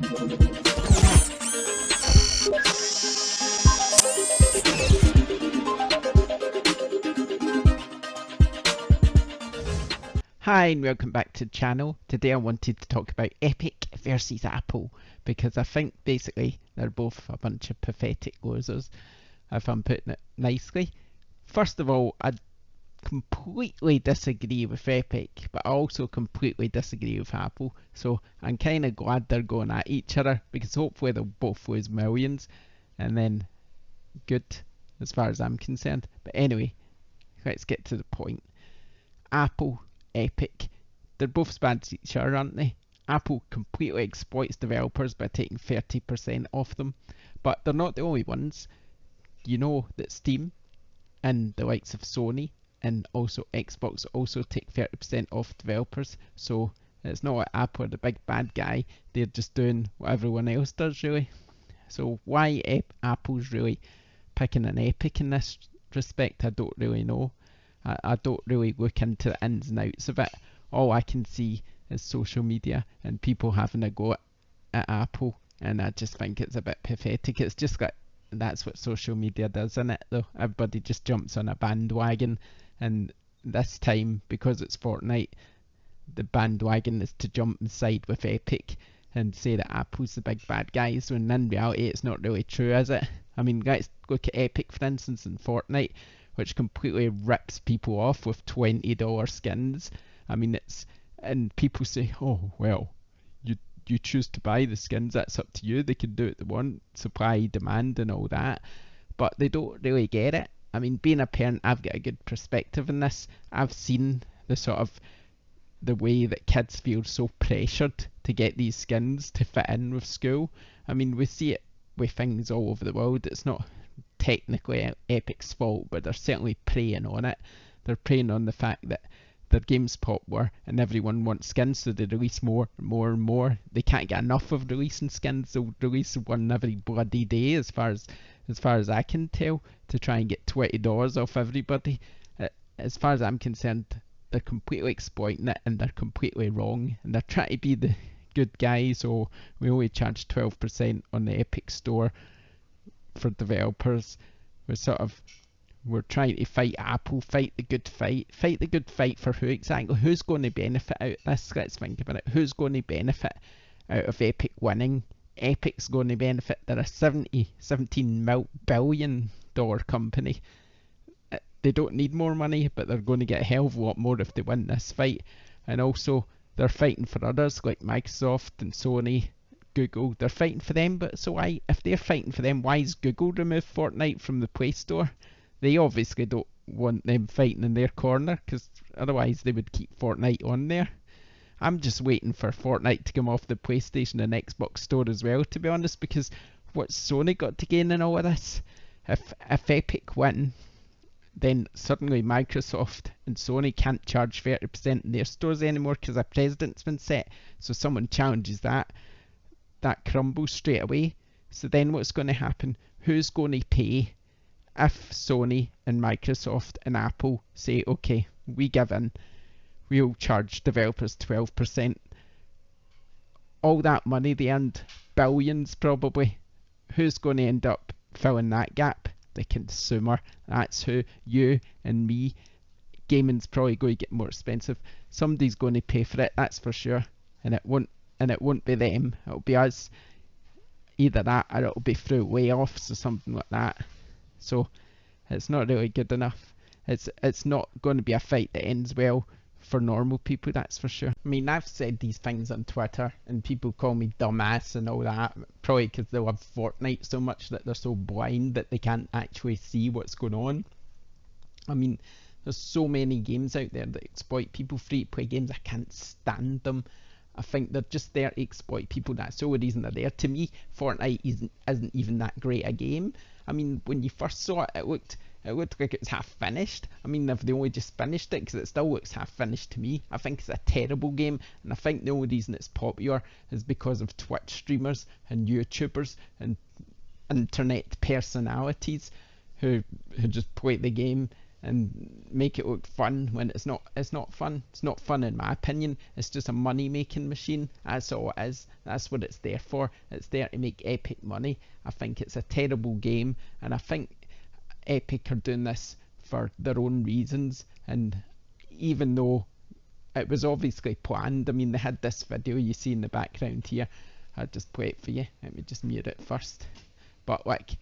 Hi and welcome back to the channel. Today I wanted to talk about Epic versus Apple because I think basically they're both a bunch of pathetic losers, if I'm putting it nicely. First of all, I completely disagree with Epic, but I also completely disagree with Apple. So I'm kind of glad they're going at each other because hopefully they'll both lose millions and then good as far as I'm concerned. But anyway, let's get to the point. Apple, Epic, they're both bad to each other, aren't they? Apple completely exploits developers by taking 30% off them, but they're not the only ones. You know that Steam and the likes of Sony and also Xbox also take 30% off developers, so it's not like Apple are the big bad guy, they're just doing what everyone else does really. So why Apple's really picking an Epic in this respect, I don't really know. I don't really look into the ins and outs of it. All I can see is social media and people having a go at Apple, and I just think it's a bit pathetic. It's just like that's what social media does, isn't it? Though everybody just jumps on a bandwagon, and this time because it's Fortnite, the bandwagon is to jump and side with Epic and say that Apple's the big bad guys, when in reality it's not really true, is it? I mean, let's look at Epic for instance in Fortnite, which completely rips people off with $20 skins. I mean, and people say, oh well, you choose to buy the skins, that's up to you, they can do what they want, supply, demand and all that, but they don't really get it. I mean, being a parent, I've got a good perspective in this. I've seen the way that kids feel so pressured to get these skins to fit in with school. I mean, we see it with things all over the world. It's not technically Epic's fault, but they're certainly preying on it. They're preying on the fact that their game's popular and everyone wants skins, so they release more and more and more. They can't get enough of releasing skins. They'll release one every bloody day, as far as I can tell, to try and get $20 off everybody. As far as I'm concerned, they're completely exploiting it and they're completely wrong, and they're trying to be the good guys. So we only charge 12% on the Epic store for developers. We're trying to fight Apple, fight the good fight for who exactly? Who's going to benefit out of this? Let's think about it. Who's going to benefit out of Epic winning? Epic's going to benefit. They're a $17 billion company. They don't need more money, but they're going to get a hell of a lot more if they win this fight. And also they're fighting for others like Microsoft and Sony, Google. They're fighting for them, but so why, if they're fighting for them, why is Google remove Fortnite from the Play Store? They obviously don't want them fighting in their corner, because otherwise they would keep Fortnite on there. I'm just waiting for Fortnite to come off the PlayStation and Xbox store as well, to be honest, because what's Sony got to gain in all of this? If Epic win, then suddenly Microsoft and Sony can't charge 30% in their stores anymore because a precedent's been set. So someone challenges that crumbles straight away. So then what's going to happen? Who's going to pay if Sony and Microsoft and Apple say, okay, we give in, we'll charge developers 12%. All that money they earned, billions probably, who's going to end up filling that gap? The consumer. That's who, you and me. Gaming's probably going to get more expensive. Somebody's going to pay for it, that's for sure. And it won't be them, it'll be us. Either that or it'll be through layoffs or something like that. So it's not really good enough. It's not going to be a fight that ends well for normal people, that's for sure. I mean, I've said these things on Twitter and people call me dumbass and all that, probably because they love Fortnite so much that they're so blind that they can't actually see what's going on. I mean, there's so many games out there that exploit people, free to play games. I can't stand them. I think they're just there to exploit people. That's the only reason they're there. To me, Fortnite isn't even that great a game. I mean, when you first saw it, it looked like it was half finished. I mean, if they only just finished it, because it still looks half finished to me. I think it's a terrible game, and I think the only reason it's popular is because of Twitch streamers and YouTubers and internet personalities who just play the game and make it look fun when it's not. It's not fun. It's not fun in my opinion. It's just a money making machine. That's all it is. That's what it's there for. It's there to make Epic money. I think it's a terrible game, and I think Epic are doing this for their own reasons. And even though it was obviously planned, I mean, they had this video you see in the background here. I'll just play it for you. Let me just mute it first. But like,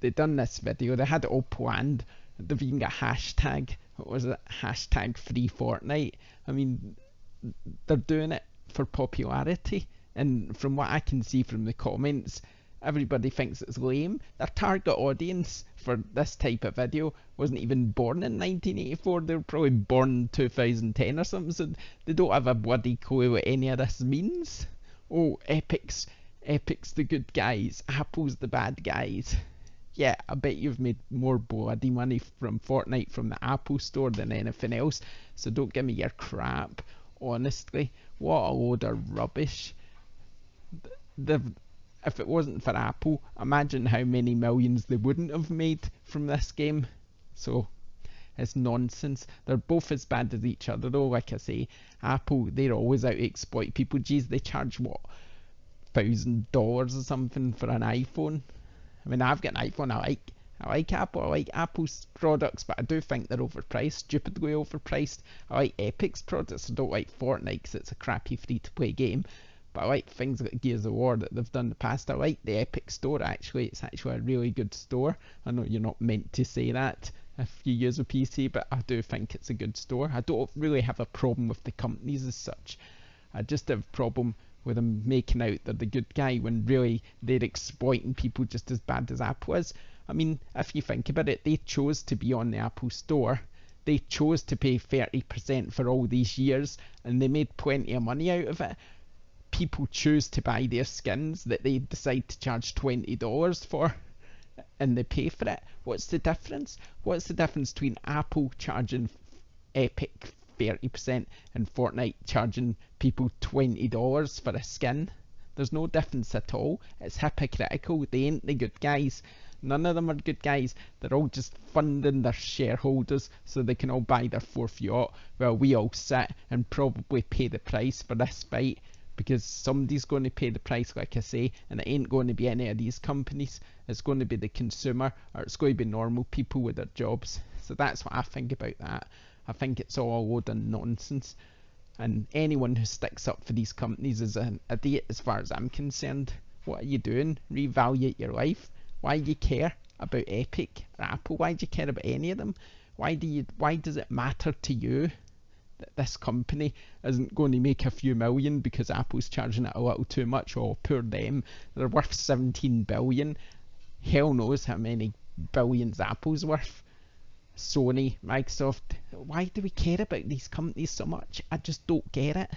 they done this video, they had it all planned. They've even got hashtag, what was it, hashtag free Fortnite. I mean, they're doing it for popularity, and from what I can see from the comments, everybody thinks it's lame. Their target audience for this type of video wasn't even born in 1984. They were probably born in 2010 or something, so they don't have a bloody clue what any of this means. Oh, Epic's the good guys, Apple's the bad guys. Yeah, I bet you've made more bloody money from Fortnite from the Apple store than anything else, so don't give me your crap. Honestly, what a load of rubbish. If it wasn't for Apple, imagine how many millions they wouldn't have made from this game. So it's nonsense. They're both as bad as each other though. Like I say, Apple, they're always out to exploit people. Geez, they charge what, $1,000 or something for an iPhone. I mean, I've got an iPhone. I like Apple. I like Apple's products, but I do think they're overpriced, stupidly overpriced. I like Epic's products. I don't like Fortnite because it's a crappy free-to-play game. But I like things like Gears of War that they've done in the past. I like the Epic store actually. It's actually a really good store. I know you're not meant to say that if you use a PC, but I do think it's a good store. I don't really have a problem with the companies as such. I just have a problem with them making out they're the good guy when really they're exploiting people just as bad as Apple is. I mean, if you think about it, they chose to be on the Apple store. They chose to pay 30% for all these years, and they made plenty of money out of it. People choose to buy their skins that they decide to charge $20 for, and they pay for it. What's the difference? What's the difference between Apple charging Epic 30% and Fortnite charging people $20 for a skin? There's no difference at all. It's hypocritical. They ain't the good guys. None of them are good guys. They're all just funding their shareholders so they can all buy their fourth yacht, while we all sit and probably pay the price for this fight, because somebody's going to pay the price, like I say, and it ain't going to be any of these companies. It's going to be the consumer, or it's going to be normal people with their jobs. So that's what I think about that. I think it's all a load of nonsense, and anyone who sticks up for these companies is an idiot as far as I'm concerned. What are you doing? Reevaluate your life. Why do you care about Epic or Apple? Why do you care about any of them? Why does it matter to you that this company isn't going to make a few million because Apple's charging it a little too much? Oh, poor them. They're worth 17 billion. Hell knows how many billions Apple's worth. Sony, Microsoft. Why do we care about these companies so much? I just don't get it.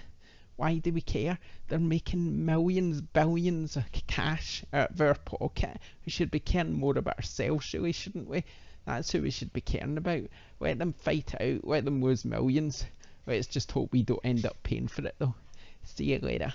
Why do we care? They're making millions, billions of cash out of our pocket. We should be caring more about ourselves, really, shouldn't we? That's who we should be caring about. Let them fight it out. Let them lose millions. Let's just hope we don't end up paying for it, though. See you later.